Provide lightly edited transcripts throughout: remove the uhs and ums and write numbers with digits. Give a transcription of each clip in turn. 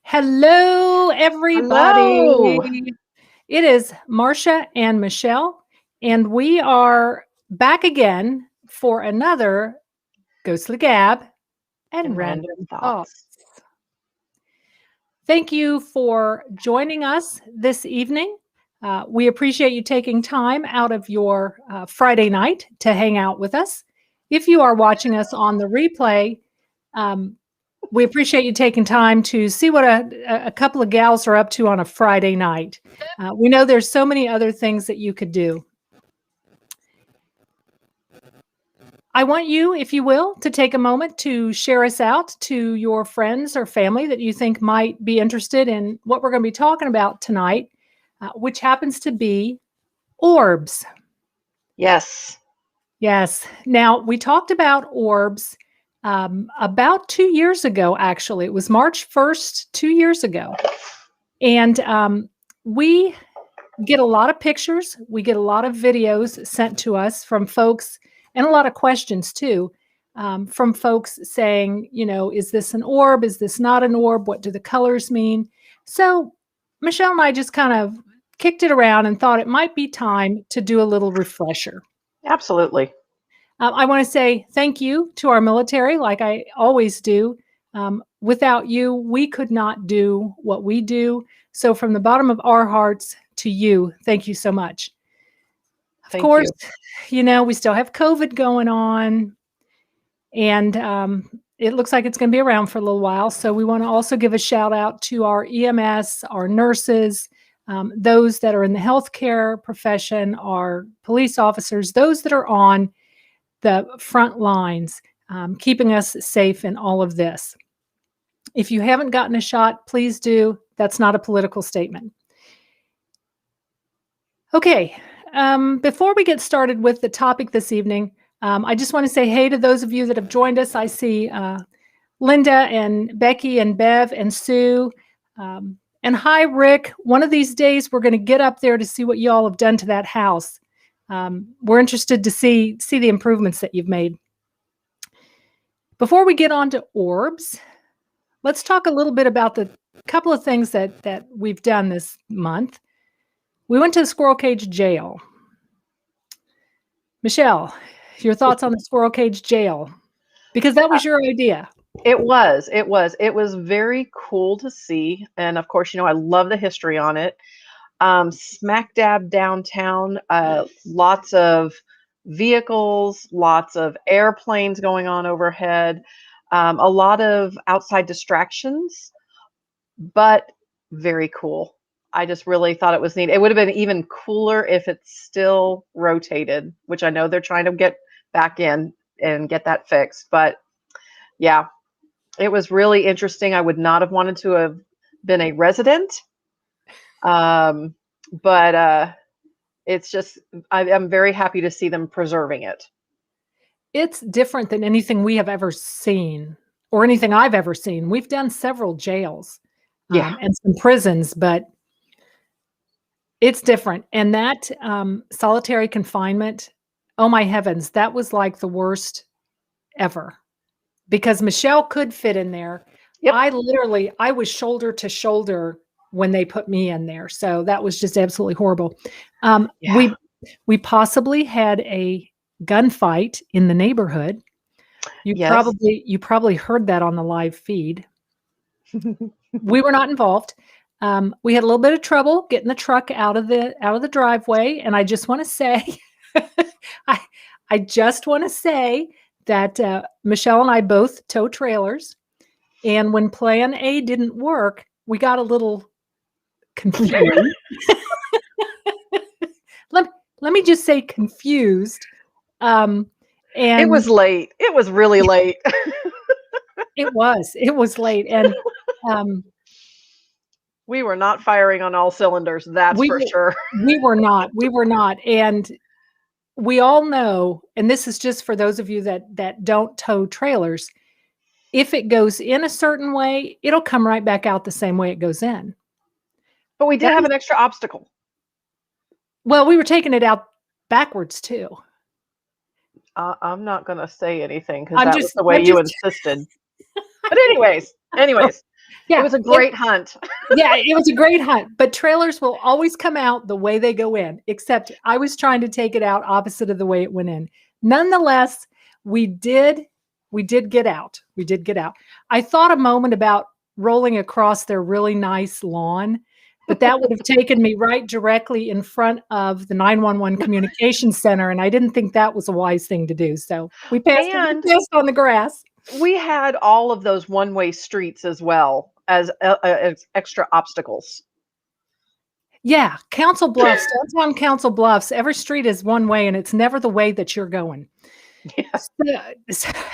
Hello, everybody. Hello. It is Marcia and Michelle, and we are back again for another Ghostly Gab and And Random random Thoughts. thoughts. Thank you for joining us this evening. We appreciate you taking time out of your Friday night to hang out with us. If you are watching us on the replay, we appreciate you taking time to see what a couple of gals are up to on a Friday night. We know there's so many other things that you could do. I want you, if you will, to take a moment to share us out to your friends or family that you think might be interested in what we're going to be talking about tonight, which happens to be orbs. Yes. Yes. Now, we talked about orbs about 2 years ago, actually. It was March 1st, 2 years ago. And we get a lot of pictures. We get a lot of videos sent to us from folks and a lot of questions too, from folks saying, is this an orb? Is this not an orb? What do the colors mean? So Michelle and I just kind of kicked it around and thought it might be time to do a little refresher. Absolutely. I want to say thank you to our military, like I always do. Without you, we could not do what we do. So from the bottom of our hearts to you, thank you so much. Of course, we still have COVID going on, and it looks like it's going to be around for a little while. So we want to also give a shout out to our EMS, our nurses, those that are in the healthcare profession, our police officers, those that are on the front lines, keeping us safe in all of this. If you haven't gotten a shot, please do. That's not a political statement. Okay, before we get started with the topic this evening, I just want to say hey to those of you that have joined us. I see Linda and Becky and Bev and Sue. And hi, Rick. One of these days, we're going to get up there to see what you all have done to that house. We're interested to see the improvements that you've made. Before we get on to orbs, let's talk a little bit about the couple of things that we've done this month. We went to the Squirrel Cage Jail. Michelle, your thoughts on the Squirrel Cage Jail? Because that was your idea. It was very cool to see. And of course, I love the history on it. Smack dab downtown, lots of vehicles, lots of airplanes going on overhead, a lot of outside distractions, but very cool. I just really thought it was neat. It would have been even cooler if it's still rotated, which I know they're trying to get back in and get that fixed. But yeah, it was really interesting. I would not have wanted to have been a resident. But it's just, I'm very happy to see them preserving it. It's different than anything we have ever seen or anything I've ever seen. We've done several jails and some prisons, but it's different. And that solitary confinement, oh my heavens, that was like the worst ever because Michelle could fit in there. Yep. I was shoulder to shoulder when they put me in there. So that was just absolutely horrible. We possibly had a gunfight in the neighborhood. You probably heard that on the live feed. We were not involved. We had a little bit of trouble getting the truck out of the driveway, and I just want to say, I just want to say that Michelle and I both tow trailers, and when Plan A didn't work, we got a little confused. Let me just say confused. And it was late. It was really late. It was late, and we were not firing on all cylinders. That's for sure. We were not. And we all know, and this is just for those of you that don't tow trailers, if it goes in a certain way, it'll come right back out the same way it goes in. But we did have an extra obstacle. Well, we were taking it out backwards too. I'm not going to say anything because that was the way you insisted. But anyways, It Yeah. was a great hunt. Yeah, it was a great hunt, but trailers will always come out the way they go in, except I was trying to take it out opposite of the way it went in. Nonetheless, we did get out. We did get out. I thought a moment about rolling across their really nice lawn, but that would have taken me right directly in front of the 911 communications center, and I didn't think that was a wise thing to do. So we And passed on the grass. we had all of those one-way streets as well as extra obstacles. Yeah, Council Bluffs, downtown Council Bluffs, every street is one way and it's never the way that you're going. Yeah,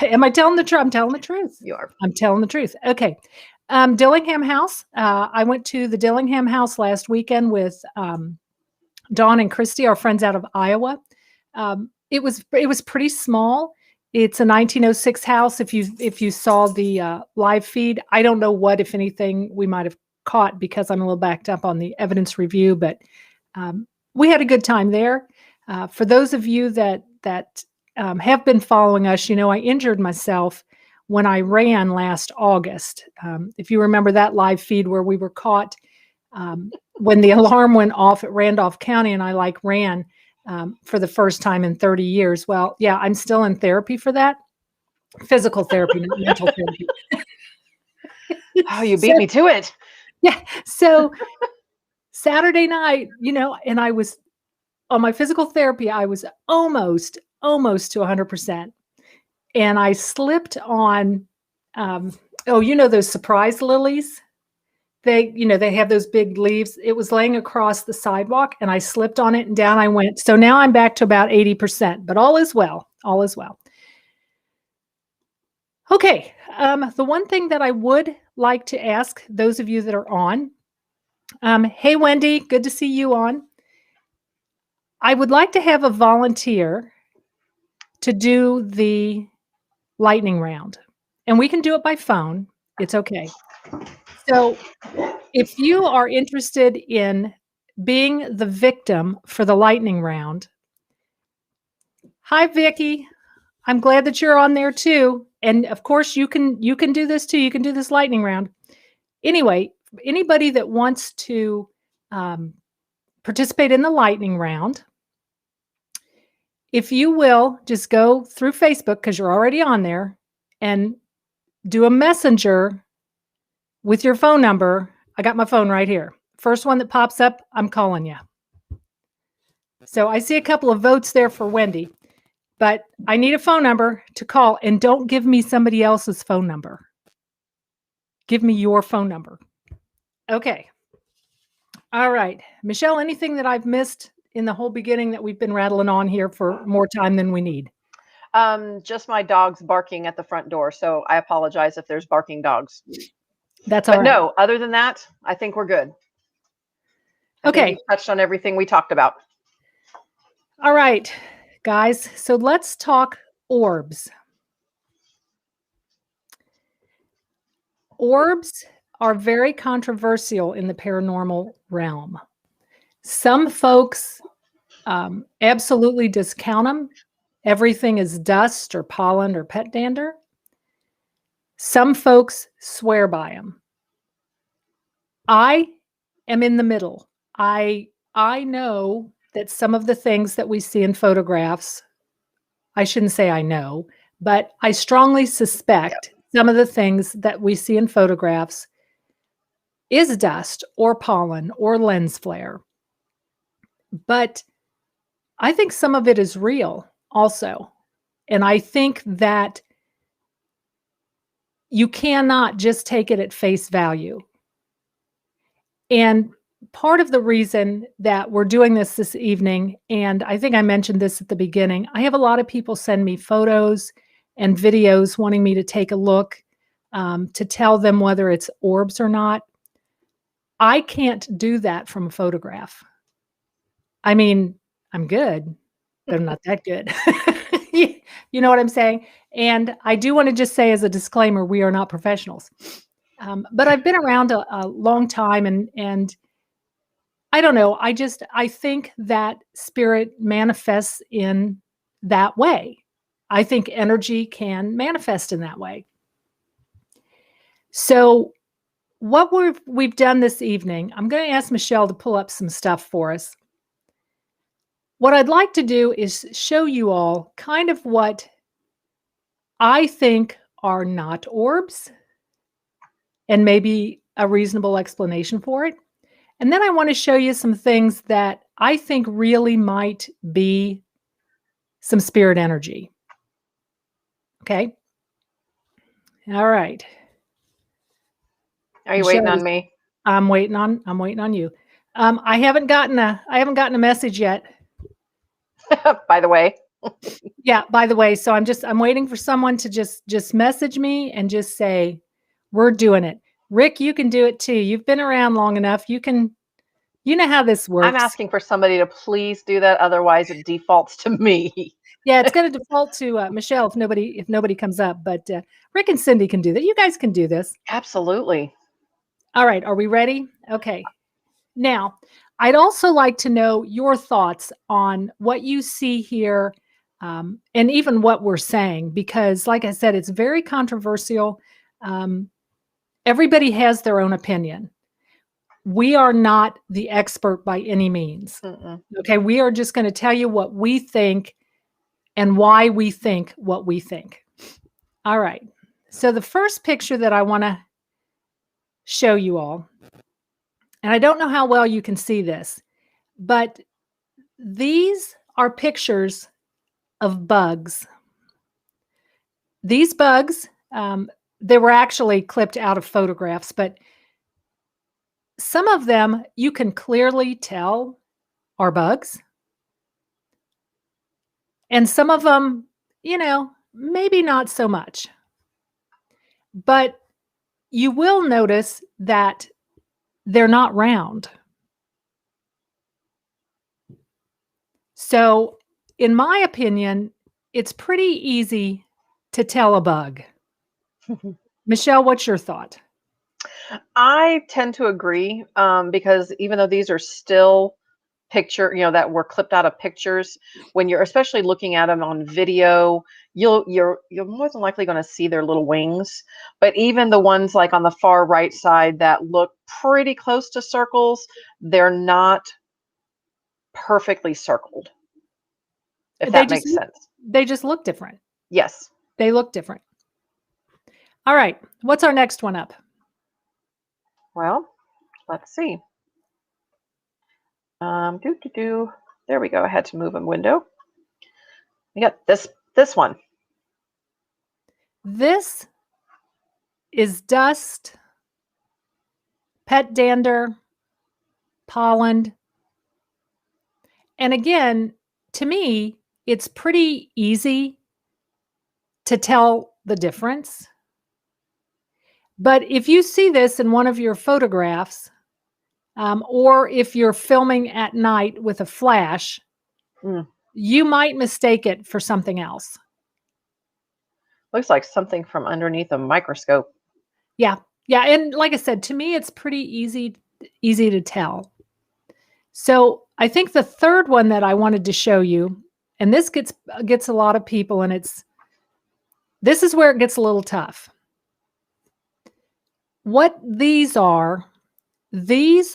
Am I telling the truth? I'm telling the truth. you are. I'm telling the truth. Okay. Dillingham House. I went to the Dillingham House last weekend with Dawn and Christy, our friends out of Iowa. It was pretty small. It's a 1906 house. If you saw the live feed, I don't know what, if anything, we might have caught because I'm a little backed up on the evidence review, but we had a good time there. For those of you that have been following us, you know I injured myself when I ran last August. If you remember that live feed where we were caught when the alarm went off at Randolph County, and I ran for the first time in 30 years. Well, yeah, I'm still in therapy for that. Physical therapy, not mental therapy. Oh, you beat me to it. Yeah. So Saturday night, and I was on my physical therapy, I was almost to 100%. And I slipped on, those surprise lilies. They have those big leaves. It was laying across the sidewalk and I slipped on it and down I went. So now I'm back to about 80%, but all is well. All is well. Okay. The one thing that I would like to ask those of you that are on, hey, Wendy, good to see you on. I would like to have a volunteer to do the lightning round, and we can do it by phone. It's okay. So if you are interested in being the victim for the lightning round, hi, Vicki. I'm glad that you're on there too. And of course you can do this too. You can do this lightning round. Anyway, anybody that wants to participate in the lightning round, if you will just go through Facebook, because you're already on there, and do a messenger with your phone number. I got my phone right here. First one that pops up, I'm calling you. So I see a couple of votes there for Wendy, but I need a phone number to call, and don't give me somebody else's phone number. Give me your phone number. Okay. All right. Michelle, anything that I've missed in the whole beginning that we've been rattling on here for more time than we need? Just my dog's barking at the front door, so I apologize if there's barking dogs. That's all But right. no, other than that, I think we're good. I think we touched on everything we talked about. All right, guys. So let's talk orbs. Orbs are very controversial in the paranormal realm. Some folks absolutely discount them. Everything is dust or pollen or pet dander. Some folks swear by them. I am in the middle. I know that some of the things that we see in photographs, I shouldn't say I know, but I strongly suspect some of the things that we see in photographs is dust or pollen or lens flare. But I think some of it is real also. And I think that you cannot just take it at face value. And part of the reason that we're doing this evening, and I think I mentioned this at the beginning, I have a lot of people send me photos and videos wanting me to take a look to tell them whether it's orbs or not. I can't do that from a photograph. I mean, I'm good, but I'm not that good. You know what I'm saying? And I do want to just say as a disclaimer, we are not professionals. But I've been around a long time, and I don't know. I think that spirit manifests in that way. I think energy can manifest in that way. So what we've done this evening, I'm going to ask Michelle to pull up some stuff for us. What I'd like to do is show you all kind of what I think are not orbs and maybe a reasonable explanation for it. And then I want to show you some things that I think really might be some spirit energy. Okay. All right. Are you Michelle, waiting on me? I'm waiting on you. I haven't gotten a message yet. By the way. Yeah, by the way, so I'm waiting for someone to just message me and just say, "We're doing it." Rick, you can do it too. You've been around long enough. You know how this I'm works. asking for somebody to please do that. Otherwise, it defaults to me. Yeah, it's going to default to Michelle if nobody comes up, but Rick and Cindy can do that. You guys can do this. Absolutely. All right, are we ready? Okay. Now, I'd also like to know your thoughts on what you see here, and even what we're saying, because, like I said, it's very controversial. Everybody has their own opinion. We are not the expert by any means. Mm-mm. Okay, we are just going to tell you what we think and why we think what we think. All right. So the first picture that I want to show you all, and I don't know how well you can see this, but these are pictures of bugs. These bugs, they were actually clipped out of photographs, but some of them you can clearly tell are bugs. And some of them, maybe not so much. But you will notice that they're not round. So, in my opinion, it's pretty easy to tell a bug. Michelle, what's your thought? I tend to agree because even though these are still that were clipped out of pictures, when you're especially looking at them on video, you're more than likely going to see their little wings. But even the ones like on the far right side that look pretty close to circles, they're not perfectly circled, if They that just makes sense. they just look different. Yes. They look different. All right, what's our next one up? Well, let's see. There we go. I had to move a window. We got this one. This is dust, pet dander, pollen. And again, to me, it's pretty easy to tell the difference. But if you see this in one of your photographs, or if you're filming at night with a flash, you might mistake it for something else. Looks like something from underneath a microscope. Yeah. Yeah. And like I said, to me, it's pretty easy to tell. So I think the third one that I wanted to show you, and this gets a lot of people, and this is where it gets a little tough. What these are this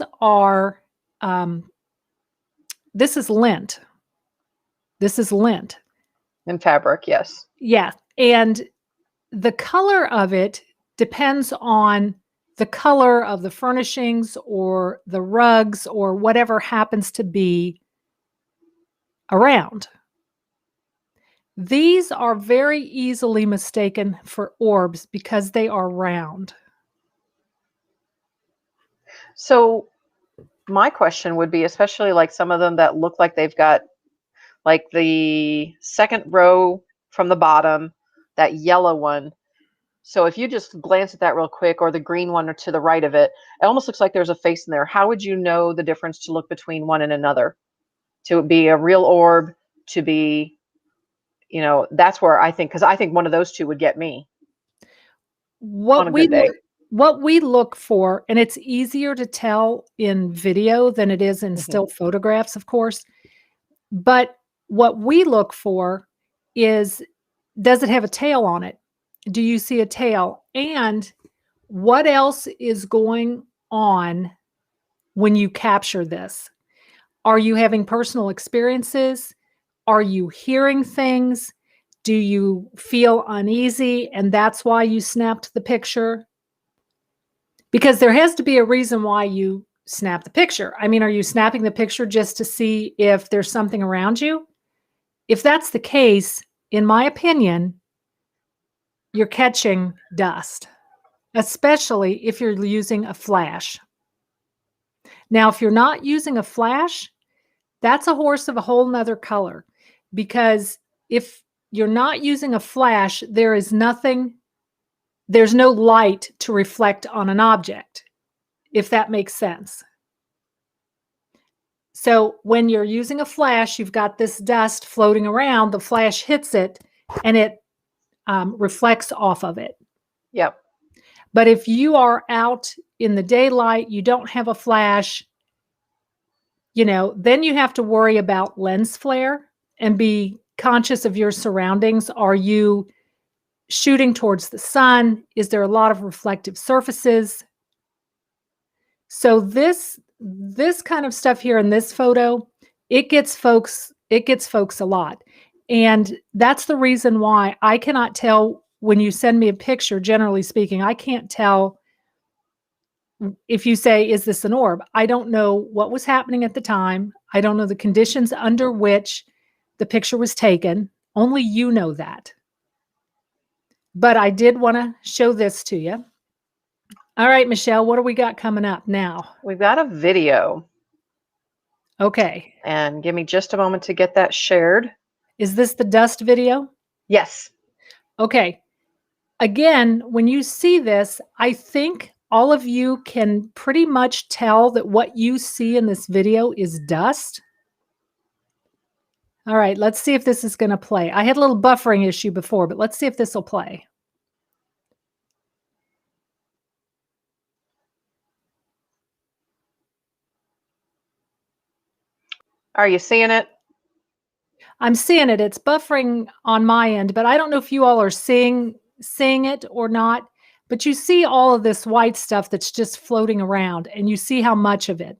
is lint. This is lint. In fabric, yes. Yeah. And the color of it depends on the color of the furnishings or the rugs or whatever happens to be around. These are very easily mistaken for orbs because they are round. So my question would be, especially like some of them that look like they've got like the second row from the bottom, that yellow one. So if you just glance at that real quick, or the green one or to the right of it, it almost looks like there's a face in there. How would you know the difference to look between one and another? To be a real orb, to be, that's where I think, because I think one of those two would get me on a good day. What we look for, and it's easier to tell in video than it is in still photographs, of course, but what we look for is, does it have a tail on it? Do you see a tail? And What else is going on when you capture this? Are you having personal experiences? Are you hearing things? Do you feel uneasy and that's why you snapped the picture? Because there has to be a reason why you snap the picture. I mean, are you snapping the picture just to see if there's something around you? If that's the case, in my opinion, you're catching dust, especially if you're using a flash. Now, if you're not using a flash, that's a horse of a whole nother color, because if you're not using a flash, there's no light to reflect on an object, if that makes sense. So when you're using a flash, you've got this dust floating around, the flash hits it and it reflects off of it. Yep. But if you are out in the daylight, you don't have a flash, then you have to worry about lens flare and be conscious of your surroundings. Are you shooting towards the sun? Is there a lot of reflective surfaces? So this kind of stuff here in this photo, it gets folks a lot. And that's the reason why I cannot tell when you send me a picture, generally speaking, I can't tell if you say, is this an orb? I don't know what was happening at the time. I don't know the conditions under which the picture was taken. Only you know that. But I did want to show this to you. All right, Michelle, what do we got coming up now? We've got a video. Okay. And give me just a moment to get that shared. Is this the dust video? Yes. Okay. Again, when you see this, I think all of you can pretty much tell that what you see in this video is dust. All right, let's see if this is going to play. I had a little buffering issue before, but let's see if this will play. Are you seeing it? I'm seeing it. It's buffering on my end, but I don't know if you all are seeing it or not. But you see all of this white stuff that's just floating around, and you see how much of it.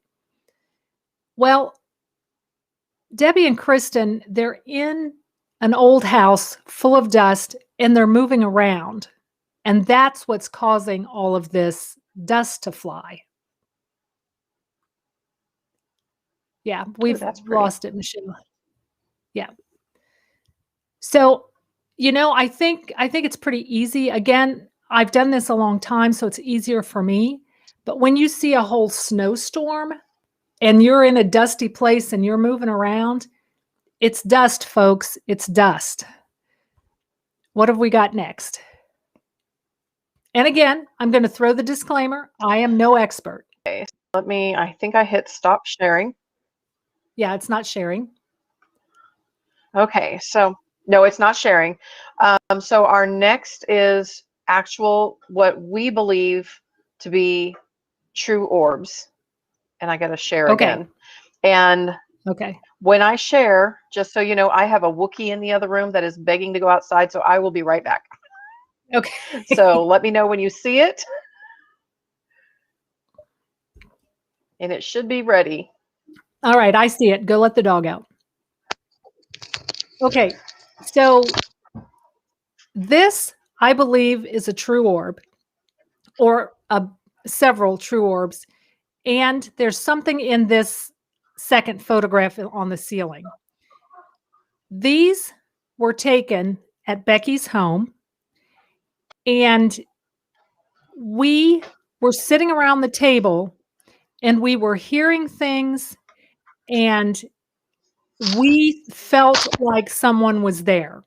Well, Debbie and Kristen, they're in an old house full of dust, and they're moving around. And that's what's causing all of this dust to fly. Yeah, we've lost it, Michelle. Yeah. So, I think it's pretty easy. Again, I've done this a long time, so it's easier for me. But when you see a whole snowstorm and you're in a dusty place and you're moving around, it's dust, folks. It's dust. What have we got next? And again, I'm going to throw the disclaimer. I am no expert. Okay, so I think I hit stop sharing. Yeah, it's not sharing. Okay, so no, it's not sharing. So our next is actual, what we believe to be true orbs. And I got to share again. And okay, when I share, just so you know, I have a Wookiee in the other room that is begging to go outside, so I will be right back. Okay. So let me know when you see it. And it should be ready. All right, I see it. Go let the dog out. Okay, so this, I believe, is a true orb, or several true orbs. And there's something in this second photograph on the ceiling. These were taken at Becky's home, and we were sitting around the table and we were hearing things, and we felt like someone was there.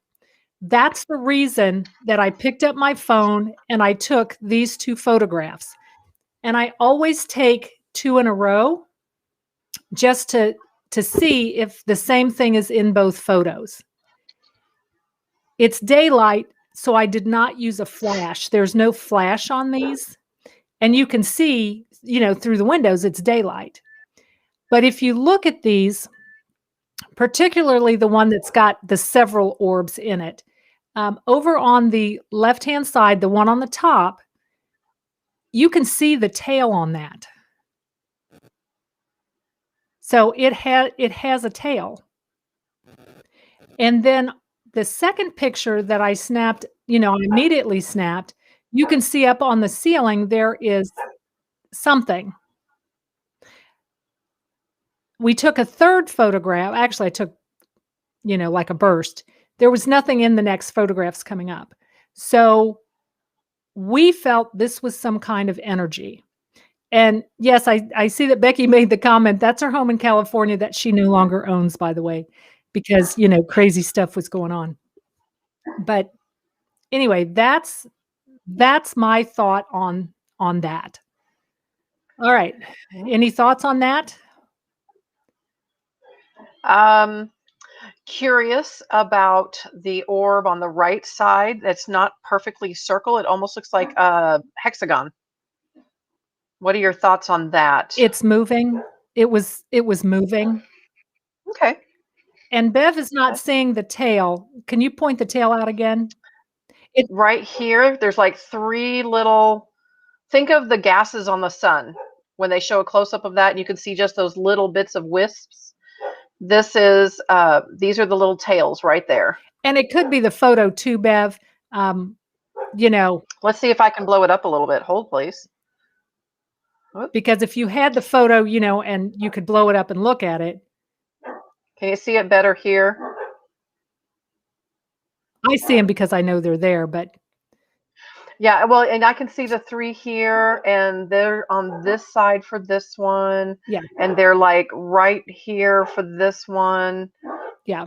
That's the reason that I picked up my phone and I took these two photographs. And I always take two in a row just to see if the same thing is in both photos. It's daylight, so I did not use a flash. There's no flash on these. And you can see, through the windows, it's daylight. But if you look at these, particularly the one that's got the several orbs in it, over on the left-hand side, the one on the top, you can see the tail on that. So it has a tail. And then the second picture that I snapped, I immediately snapped, you can see up on the ceiling there is something. We took a third photograph. Actually, I took, like a burst. There was nothing in the next photographs coming up. So we felt this was some kind of energy. And yes, I see that Becky made the comment, that's her home in California that she no longer owns, by the way, because, crazy stuff was going on. But anyway, that's my thought on that. All right. Any thoughts on that? Curious about the orb on the right side. That's not perfectly circle. It almost looks like a hexagon. What are your thoughts on that? It's moving. It was moving. Okay. And Bev is not seeing the tail. Can you point the tail out again? Right here, there's like 3 little, think of the gases on the sun when they show a close-up of that and you can see just those little bits of wisps. This is, these are the little tails right there. And it could be the photo too, Bev. Let's see if I can blow it up a little bit. Hold, please. Whoop. Because if you had the photo, and you could blow it up and look at it. Can you see it better here? I see them because I know they're there, but. Yeah, well, and I can see the 3 here, and they're on this side for this one. Yeah. And they're like right here for this one. Yeah.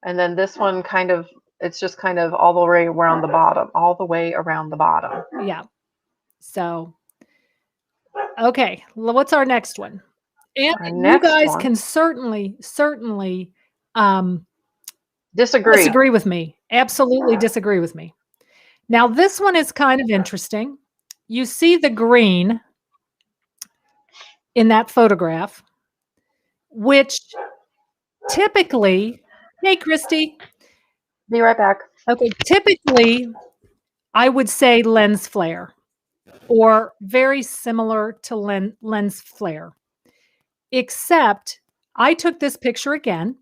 And then this one it's just kind of all the way around the bottom, Yeah. So, okay. What's our next one? And you guys can certainly disagree with me. Absolutely disagree with me. Now, this one is kind of interesting. You see the green in that photograph, which typically, hey, Christy. Be right back. Okay, typically, I would say lens flare or very similar to lens flare, except I took this picture again.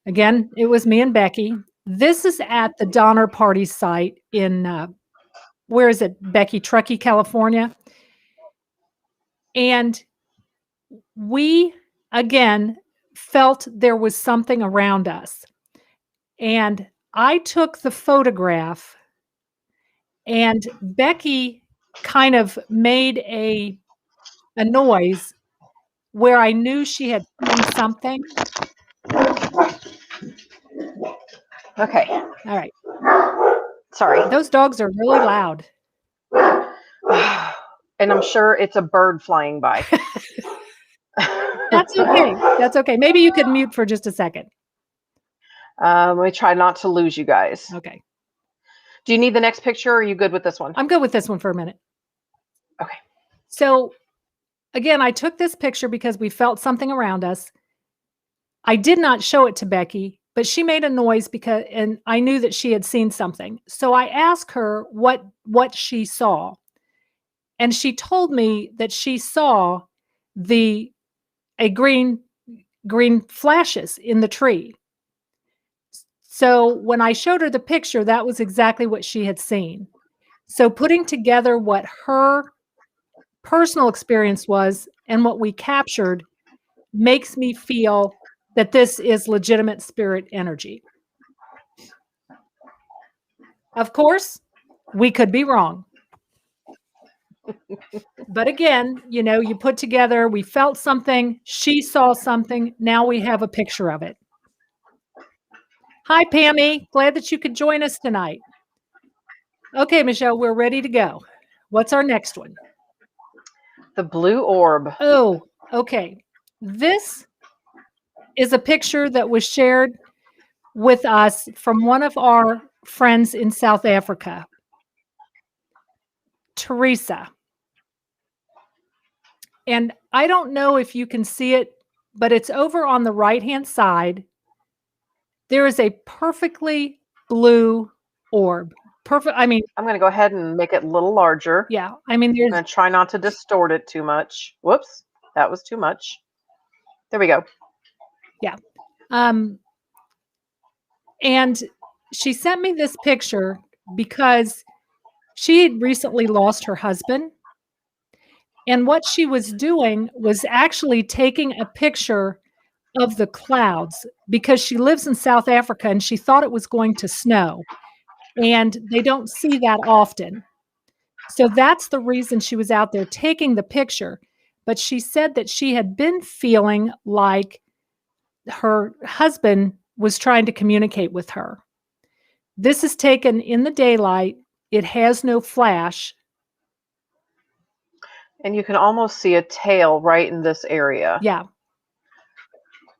Again, it was me and Becky. This is at the Donner Party site in, where is it, Becky? Truckee, California. And we, again, felt there was something around us. And I took the photograph, and Becky kind of made a noise where I knew she had seen something. Okay. All right. Sorry. Those dogs are really loud. And I'm sure it's a bird flying by. That's okay. That's okay. Maybe you could mute for just a second. Let me try not to lose you guys. Okay. Do you need the next picture, or are you good with this one? I'm good with this one for a minute. Okay. So, again, I took this picture because we felt something around us. I did not show it to Becky, but she made a noise and I knew that she had seen something. So I asked her what she saw. And she told me that she saw a green flashes in the tree. So when I showed her the picture, that was exactly what she had seen. So putting together what her personal experience was and what we captured makes me feel that this is legitimate spirit energy. Of course, we could be wrong. But again, you put together, we felt something, she saw something, now we have a picture of it. Hi, Pammy. Glad that you could join us tonight. Okay, Michelle, we're ready to go. What's our next one? The Blue Orb. Oh, okay. This is a picture that was shared with us from one of our friends in South Africa, Teresa. And I don't know if you can see it, but it's over on the right-hand side. There is a perfectly blue orb, perfect. I mean, I'm going to go ahead and make it a little larger. yeah. I mean, I'm there's going to try not to distort it too much. Whoops, that was too much. There we go. yeah. Um, and she sent me this picture because she had recently lost her husband. And what she was doing was actually taking a picture of the clouds because she lives in South Africa and she thought it was going to snow. And they don't see that often. So that's the reason she was out there taking the picture. But she said that she had been feeling like her husband was trying to communicate with her. This is taken in the daylight. It has no flash. And you can almost see a tail right in this area. Yeah.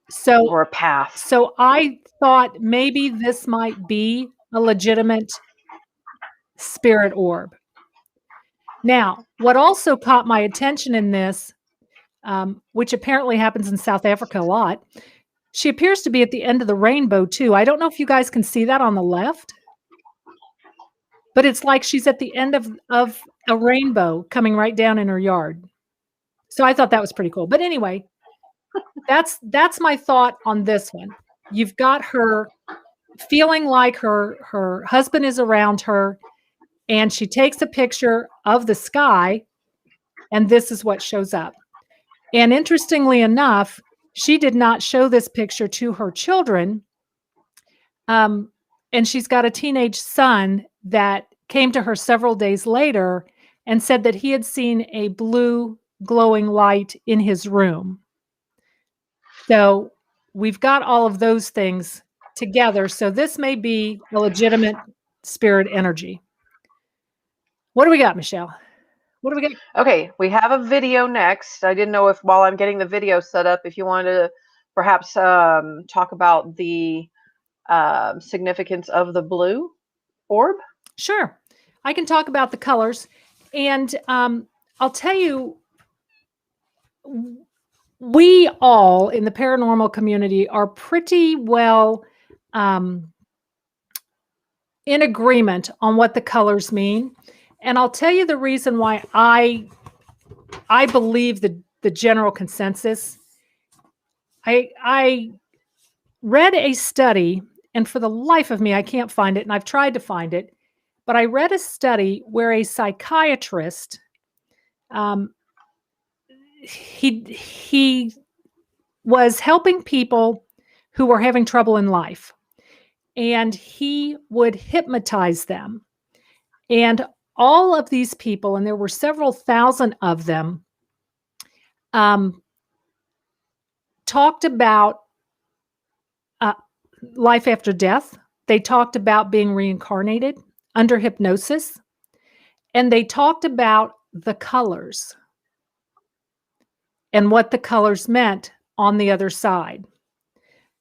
So, or a path. So I thought maybe this might be a legitimate spirit orb. Now, what also caught my attention in this, which apparently happens in South Africa a lot, she appears to be at the end of the rainbow too. I don't know if you guys can see that on the left, but it's like she's at the end of a rainbow coming right down in her yard. So I thought that was pretty cool. But anyway, that's my thought on this one. You've got her feeling like her husband is around her, and she takes a picture of the sky, and this is what shows up. And interestingly enough, she did not show this picture to her children. And she's got a teenage son that came to her several days later and said that he had seen a blue glowing light in his room. So we've got all of those things together. So this may be a legitimate spirit energy. What do we got, Michelle? What do we got? Okay, we have a video next. I didn't know if while I'm getting the video set up, if you wanted to perhaps talk about the significance of the blue orb. Sure. I can talk about the colors. And I'll tell you, we all in the paranormal community are pretty well in agreement on what the colors mean. And I'll tell you the reason why I believe the general consensus. I read a study, and for the life of me, I can't find it, and I've tried to find it, but I read a study where a psychiatrist, he was helping people who were having trouble in life, and he would hypnotize them. And all of these people, and there were several thousand of them, talked about life after death. They talked about being reincarnated under hypnosis. And they talked about the colors and what the colors meant on the other side.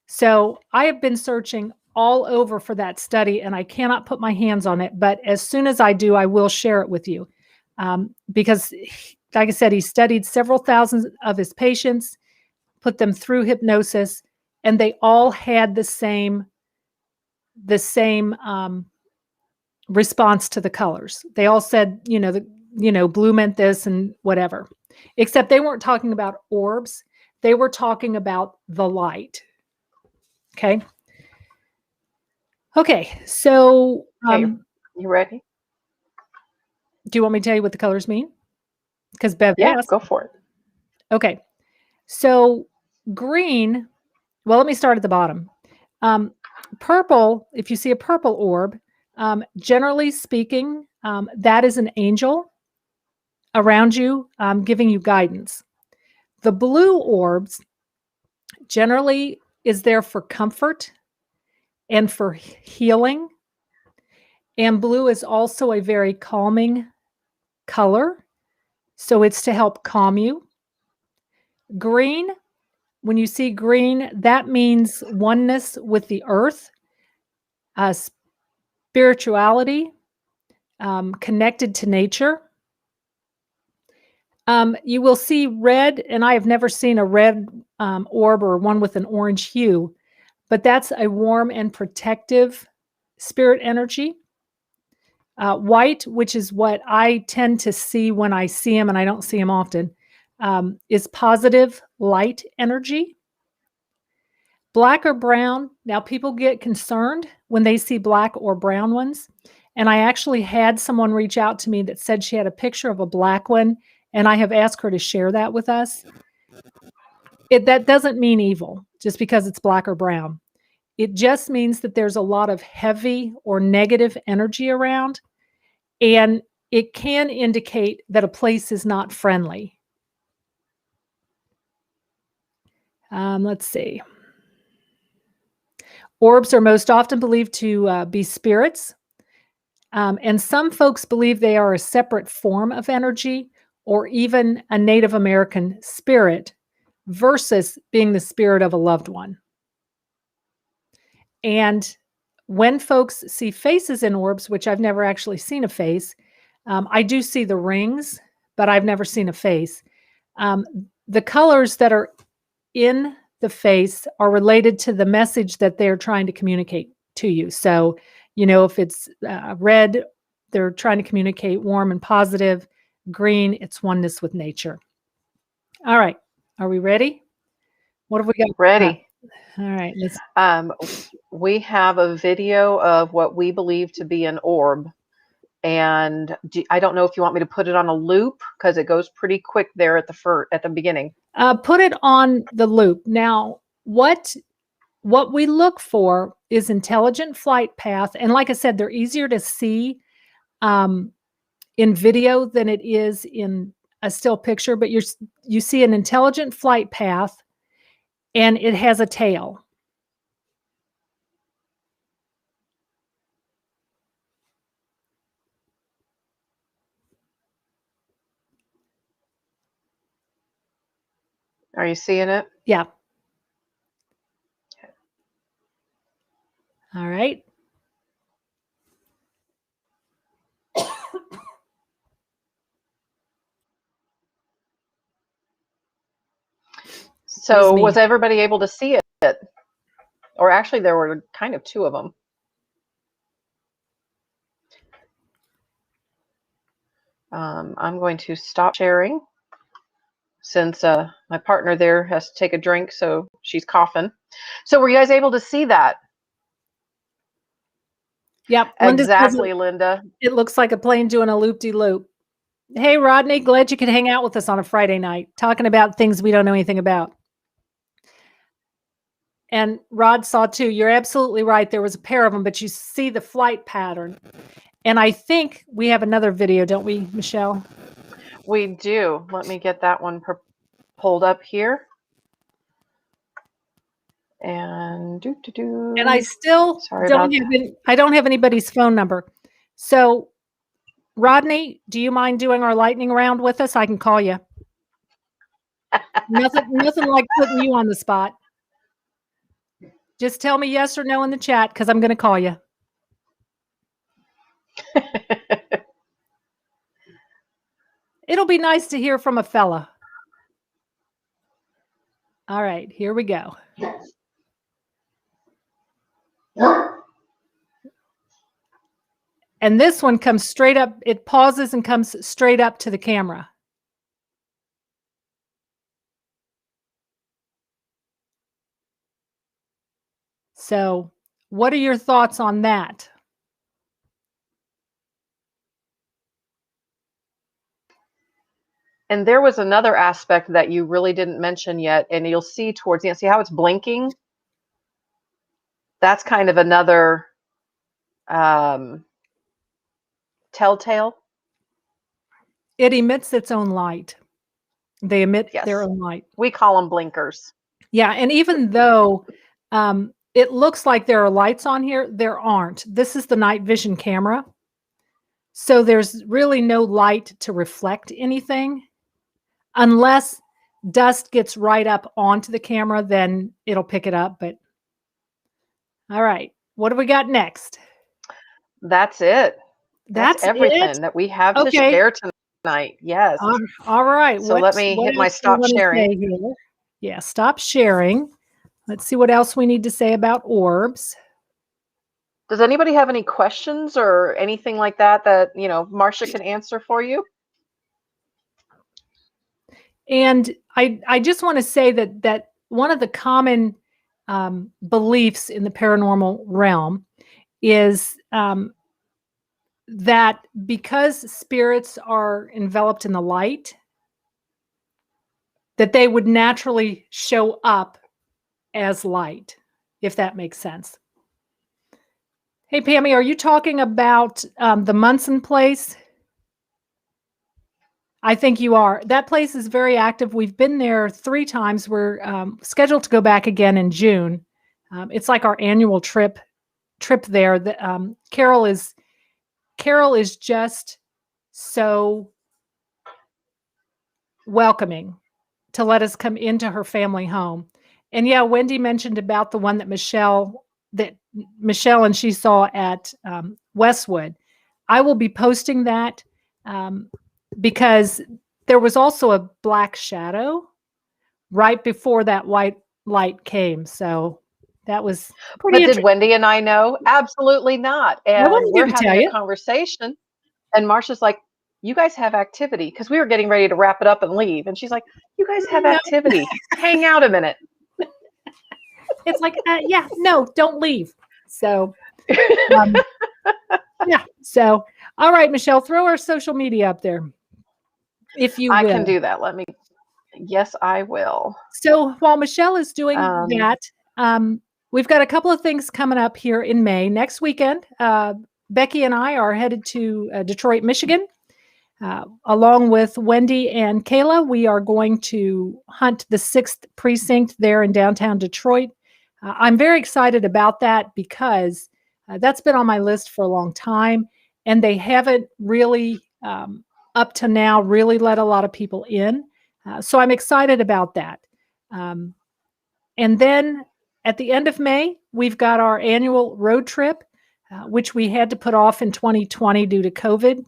So I have been searching all over for that study, and I cannot put my hands on it. But as soon as I do, I will share it with you. Because, like I said, he studied several thousands of his patients, put them through hypnosis, and they all had the same response to the colors. They all said, blue meant this and whatever, except they weren't talking about orbs. They were talking about the light. Okay. Okay. So, You ready? Do you want me to tell you what the colors mean? Because Bev asked. Go for it. Okay. So green, well, let me start at the bottom. Purple, if you see a purple orb, generally speaking, that is an angel around you, giving you guidance. The blue orbs generally is there for comfort and for healing. And blue is also a very calming color. So it's to help calm you. Green, when you see green, that means oneness with the earth, spirituality, connected to nature. You will see red, and I have never seen a red orb or one with an orange hue, but that's a warm and protective spirit energy. White, which is what I tend to see when I see them, and I don't see them often, is positive light energy. Black or brown. Now, people get concerned when they see black or brown ones. And I actually had someone reach out to me that said she had a picture of a black one, and I have asked her to share that with us. That doesn't mean evil just because it's black or brown. It just means that there's a lot of heavy or negative energy around, and it can indicate that a place is not friendly. Let's see. Orbs are most often believed to be spirits. And some folks believe they are a separate form of energy or even a Native American spirit versus being the spirit of a loved one. And when folks see faces in orbs, which I've never actually seen a face, I do see the rings, but I've never seen a face. The colors that are in the face are related to the message that they're trying to communicate to you. So, if it's red, they're trying to communicate warm and positive. Green, it's oneness with nature. All right. Are we ready? What have we got? Ready. All right. We have a video of what we believe to be an orb. And I don't know if you want me to put it on a loop because it goes pretty quick there at the beginning. Put it on the loop. Now, what we look for is intelligent flight path. And like I said, they're easier to see in video than it is in a still picture, but you see an intelligent flight path and it has a tail. Are you seeing it? Yeah. All right. So was everybody able to see it? Or actually, there were kind of two of them. I'm going to stop sharing since my partner there has to take a drink, so she's coughing. So were you guys able to see that? Yep. Exactly, Linda. It looks like a plane doing a loop-de-loop. Hey, Rodney, glad you could hang out with us on a Friday night, talking about things we don't know anything about. And Rod saw too. You're absolutely right. There was a pair of them, but you see the flight pattern. And I think we have another video, don't we, Michelle? We do. Let me get that one pulled up here. And And I still don't have anybody's phone number. So, Rodney, do you mind doing our lightning round with us? I can call you. Nothing like putting you on the spot. Just tell me yes or no in the chat because I'm going to call you. It'll be nice to hear from a fella. All right, here we go. And this one comes straight up. It pauses and comes straight up to the camera. So, what are your thoughts on that? And there was another aspect that you really didn't mention yet, and you'll see towards the end. See how it's blinking? That's kind of another telltale. It emits its own light. They emit their own light. We call them blinkers. Yeah, and even though it looks like there are lights on here, there aren't. This is the night vision camera. So there's really no light to reflect anything. Unless dust gets right up onto the camera, then it'll pick it up. But all right, what do we got next? That's it. That's everything that we have to share tonight. Yes. All right. So let me hit my stop sharing. Yeah, stop sharing. Let's see what else we need to say about orbs. Does anybody have any questions or anything like that that, Marcia can answer for you? And I just want to say that one of the common beliefs in the paranormal realm is that because spirits are enveloped in the light, that they would naturally show up as light, if that makes sense. Hey, Pammy, are you talking about the Munson place? I think you are. That place is very active. We've been there 3 times. We're scheduled to go back again in June. It's like our annual trip there. Carol is just so welcoming to let us come into her family home. And yeah, Wendy mentioned about the one that Michelle and she saw at Westwood. I will be posting that because there was also a black shadow right before that white light came. So that was pretty But did interesting. Wendy and I know? Absolutely not. And wasn't we're here to tell having a you. conversation, and Marcia's like, "You guys have activity," because we were getting ready to wrap it up and leave. And she's like, "You guys have No. activity. Hang out a minute." It's like, yeah, no, don't leave. So, yeah. So, all right, Michelle, throw our social media up there, if you will. I can do that. Yes, I will. So while Michelle is doing that, we've got a couple of things coming up here in May. Next weekend, Becky and I are headed to Detroit, Michigan. Along with Wendy and Kayla, we are going to hunt the 6th precinct there in downtown Detroit. I'm very excited about that because that's been on my list for a long time, and they haven't really, up to now, really let a lot of people in. So I'm excited about that. And then at the end of May, we've got our annual road trip, which we had to put off in 2020 due to COVID.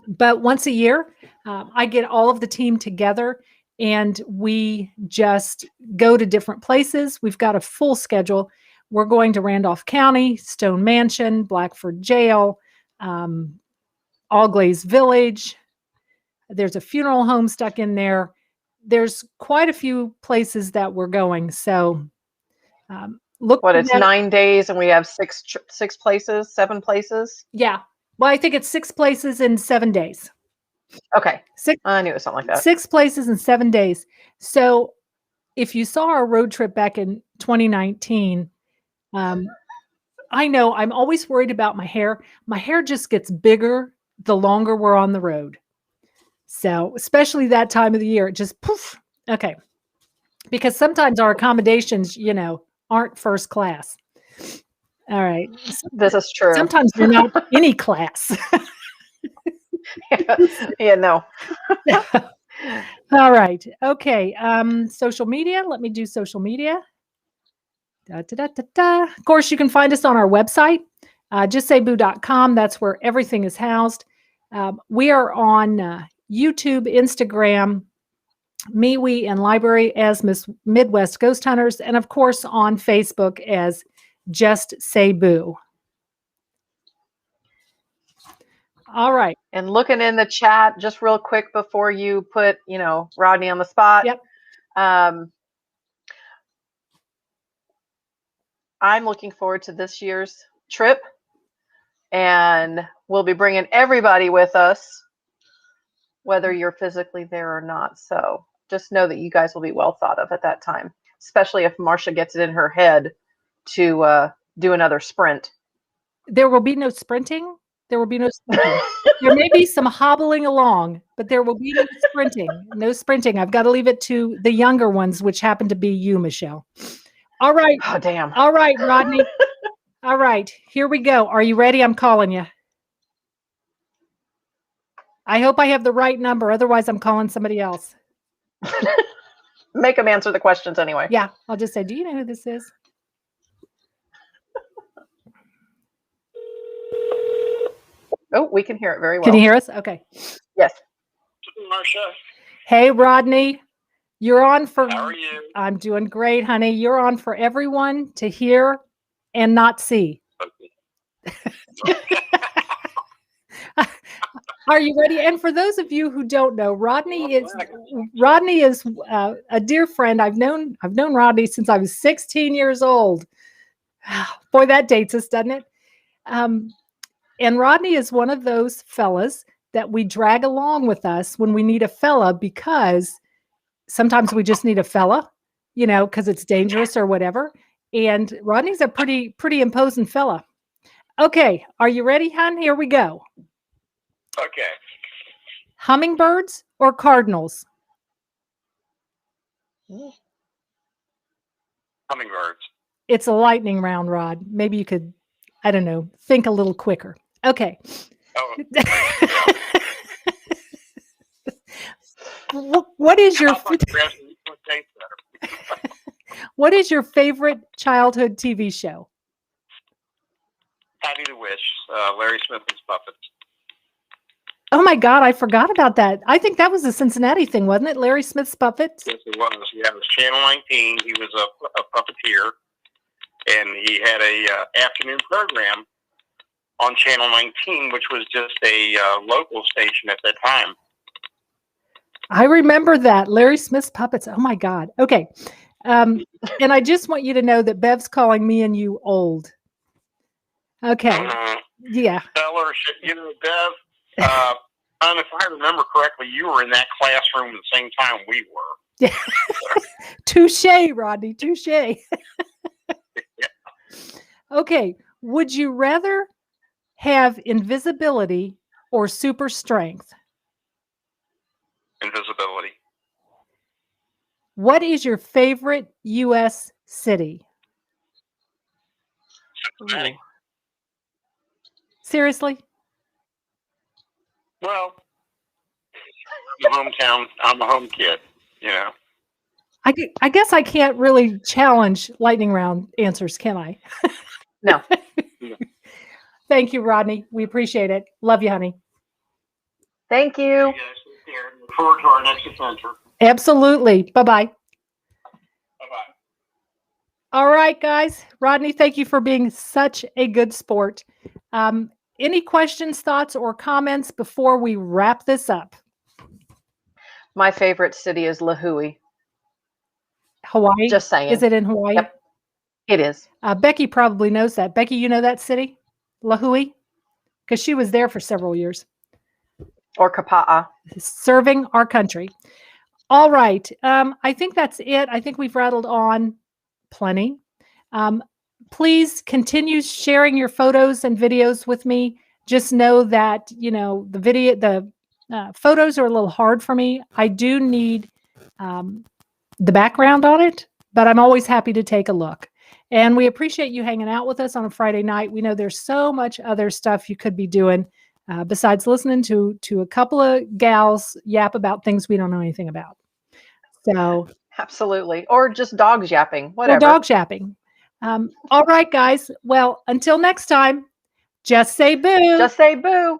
But once a year, I get all of the team together and we just go to different places. We've got a full schedule. We're going to Randolph County, Stone Mansion, Blackford Jail, Allglaze Village. There's a funeral home stuck in there. There's quite a few places that we're going. So look. What, it's 9 days and we have 7 places? Yeah. Well, I think it's 6 places in 7 days. Okay. I knew it was something like that. 6 places in 7 days. So if you saw our road trip back in 2019, I know I'm always worried about my hair. My hair just gets bigger the longer we're on the road. So especially that time of the year, it just poof. Okay. Because sometimes our accommodations, aren't first class. All right. This is true. Sometimes they're not any class. Yeah, no. All right. Okay. Social media. Let me do social media. Of course, you can find us on our website, justsayBoo.com. That's where everything is housed. We are on YouTube, Instagram, MeWe, and Library as Miss Midwest Ghost Hunters, and of course on Facebook as Just Say Boo. All right. And looking in the chat just real quick before you put, Rodney on the spot. Yep. I'm looking forward to this year's trip, and we'll be bringing everybody with us, whether you're physically there or not. So just know that you guys will be well thought of at that time, especially if Marcia gets it in her head to do another sprint. There will be no sprinting. There will be no sprinting. There may be some hobbling along, but there will be no sprinting. No sprinting. I've got to leave it to the younger ones, which happen to be you, Michelle. All right. Oh, damn. All right, Rodney. All right. Here we go. Are you ready? I'm calling you. I hope I have the right number. Otherwise, I'm calling somebody else. Make them answer the questions anyway. Yeah. I'll just say, do you know who this is? Oh, we can hear it very well. Can you hear us? Okay. Yes. Marcia. Hey, Rodney. You're on for. How are you? I'm doing great, honey. You're on for everyone to hear and not see. Okay. Are you ready? And for those of you who don't know, Rodney is a dear friend. I've known Rodney since I was 16 years old. Boy, that dates us, doesn't it? And Rodney is one of those fellas that we drag along with us when we need a fella, because sometimes we just need a fella, because it's dangerous or whatever. And Rodney's a pretty imposing fella. Okay, are you ready, hon? Here we go. Okay. Hummingbirds or cardinals? Hummingbirds. It's a lightning round, Rod. Maybe you could, I don't know, think a little quicker. Okay. Oh, What is your how about the rest of the taste better? what is your favorite childhood TV show? Patty the Witch, Larry Smith and Puppets. Oh my God, I forgot about that. I think that was a Cincinnati thing, wasn't it? Larry Smith's Puppets? Yes, it was. Yeah, it was Channel 19. He was a puppeteer, and he had a afternoon program on Channel 19, which was just a local station at that time. I remember that. Larry Smith's Puppets. Oh my God. Okay. And I just want you to know that Bev's calling me and you old. Okay. Yeah. Tell her, Bev, and if I remember correctly, you were in that classroom at the same time we were. Yeah. Touche, Rodney. Touche. Yeah. Okay. Would you rather have invisibility or super strength? Invisibility. What is your favorite U.S. city? Cincinnati. Seriously? Well, the hometown. I'm a home kid. I guess I can't really challenge lightning round answers, can I? No. Thank you, Rodney. We appreciate it. Love you, honey. Thank you. You guys take care. Look forward to our next adventure. Absolutely. Bye-bye. Bye-bye. All right, guys. Rodney, thank you for being such a good sport. Any questions, thoughts, or comments before we wrap this up? My favorite city is Lahui. Hawaii? Just saying. Is it in Hawaii? Yep. It is. Becky probably knows that. Becky, you know that city? Lahui? Because she was there for several years. Or Kapa'a. Serving our country. All right. I think that's it. I think we've rattled on plenty. Please continue sharing your photos and videos with me. Just know that, the photos are a little hard for me. I do need the background on it, but I'm always happy to take a look. And we appreciate you hanging out with us on a Friday night. We know there's so much other stuff you could be doing besides listening to a couple of gals yap about things we don't know anything about. So absolutely. Or just dogs yapping, whatever. Or dog yapping. All right, guys. Well, until next time, just say boo. Just say boo.